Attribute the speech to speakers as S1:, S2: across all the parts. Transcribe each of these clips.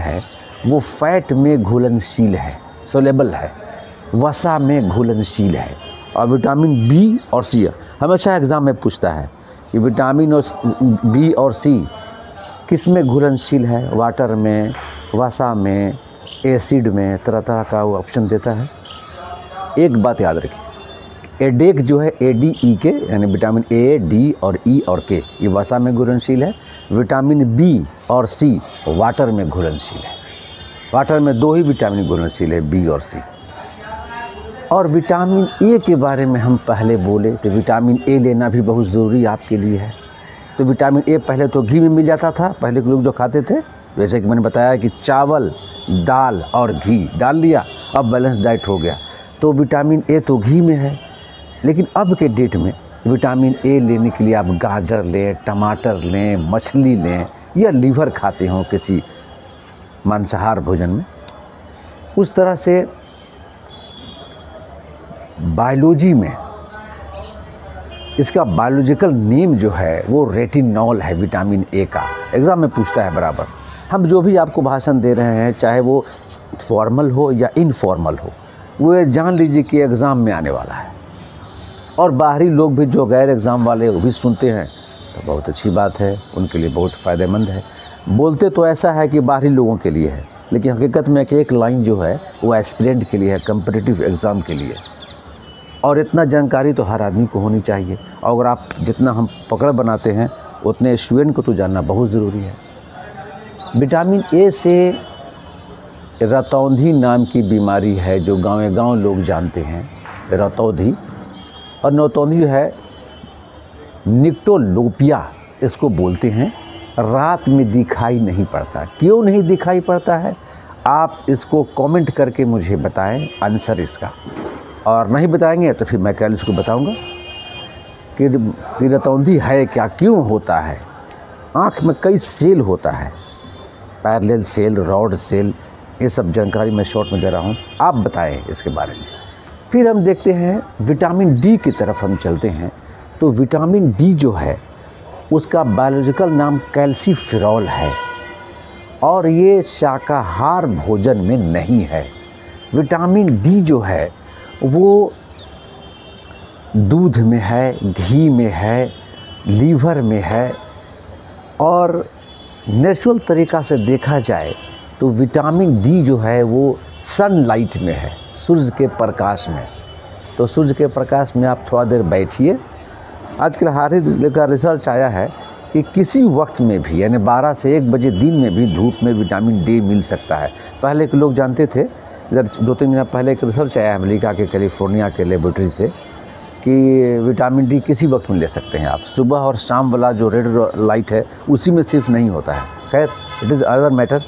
S1: है वो फैट में घुलनशील है, सोलेबल है, वसा में घुलनशील है। और विटामिन बी और सी हमेशा एग्ज़ाम में पूछता है कि विटामिन और बी और सी किस में घुलनशील है, वाटर में, वसा में, एसिड में, तरह तरह का वो ऑप्शन देता है। एक बात याद रखिए, एडेक जो है ADE के यानी विटामिन A, D और E और K ये वसा में घुलनशील है। विटामिन B और C वाटर में घुलनशील है। वाटर में 2 ही विटामिन घुलनशील है, B और C। और विटामिन ए के बारे में हम पहले बोले तो विटामिन ए लेना भी बहुत ज़रूरी आपके लिए है। तो विटामिन ए पहले तो घी में मिल जाता था, पहले के लोग जो खाते थे, जैसे कि मैंने बताया कि चावल, दाल और घी डाल लिया, अब बैलेंस डाइट हो गया। तो विटामिन ए तो घी में है, लेकिन अब के डेट में विटामिन ए लेने के लिए आप गाजर लें, टमाटर लें, मछली लें या लीवर खाते हों किसी मांसाहार भोजन में। उस तरह से बायोलॉजी में इसका बायोलॉजिकल नेम जो है वो रेटिनॉल है, विटामिन ए का। एग्ज़ाम में पूछता है बराबर। हम जो भी आपको भाषण दे रहे हैं, चाहे वो फॉर्मल हो या इनफॉर्मल हो, वो जान लीजिए कि एग्ज़ाम में आने वाला है। और बाहरी लोग भी जो गैर एग्ज़ाम वाले वो भी सुनते हैं तो बहुत अच्छी बात है, उनके लिए बहुत फ़ायदेमंद है। बोलते तो ऐसा है कि बाहरी लोगों के लिए है, लेकिन हकीकत में एक लाइन जो है वो एस्पिरेंट के लिए है, कम्पिटिटिव एग्ज़ाम के लिए। और इतना जानकारी तो हर आदमी को होनी चाहिए। और अगर आप जितना हम पकड़ बनाते हैं उतने स्टूडेंट को तो जानना बहुत ज़रूरी है। विटामिन ए से रतौंधी नाम की बीमारी है जो गाँव लोग जानते हैं, रतौंधी। और नौतौंधी है निक्टोलोपिया इसको बोलते हैं। रात में दिखाई नहीं पड़ता। क्यों नहीं दिखाई पड़ता है, आप इसको कमेंट करके मुझे बताएं आंसर इसका। और नहीं बताएंगे तो फिर मैं कल इसको बताऊंगा कि रतौंधी है क्या, क्यों होता है। आँख में कई सेल होता है, पैरेलल सेल, रॉड सेल, ये सब जानकारी मैं शॉर्ट में दे रहा हूँ, आप बताएं इसके बारे में। फिर हम देखते हैं विटामिन डी की तरफ हम चलते हैं। तो विटामिन डी जो है उसका बायोलॉजिकल नाम कैल्सीफेरॉल है और ये शाकाहार भोजन में नहीं है। विटामिन डी जो है वो दूध में है, घी में है, लीवर में है। और नेचुरल तरीक़ा से देखा जाए तो विटामिन डी जो है वो सनलाइट में है, सूरज के प्रकाश में। तो सूरज के प्रकाश में आप थोड़ा देर बैठिए। आजकल हाल का रिसर्च आया है कि किसी वक्त में भी यानी 12 से 1 बजे दिन में भी धूप में विटामिन डी मिल सकता है। पहले के लोग जानते थे, इधर 2-3 महीना पहले एक रिसर्च आया अमेरिका के कैलिफोर्निया के लेबोरेटरी से कि विटामिन डी किसी वक्त में ले सकते हैं आप। सुबह और शाम वाला जो रेड लाइट है उसी में सिर्फ नहीं होता है। खैर, इट इज़ अदर मैटर।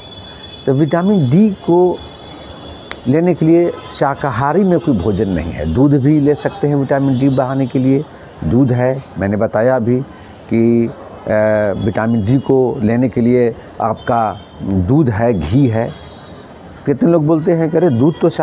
S1: तो विटामिन डी को लेने के लिए शाकाहारी में कोई भोजन नहीं है। दूध भी ले सकते हैं विटामिन डी बढ़ाने के लिए, दूध है। मैंने बताया अभी कि विटामिन डी को लेने के लिए आपका दूध है, घी है। कितने लोग बोलते हैं कि अरे दूध तो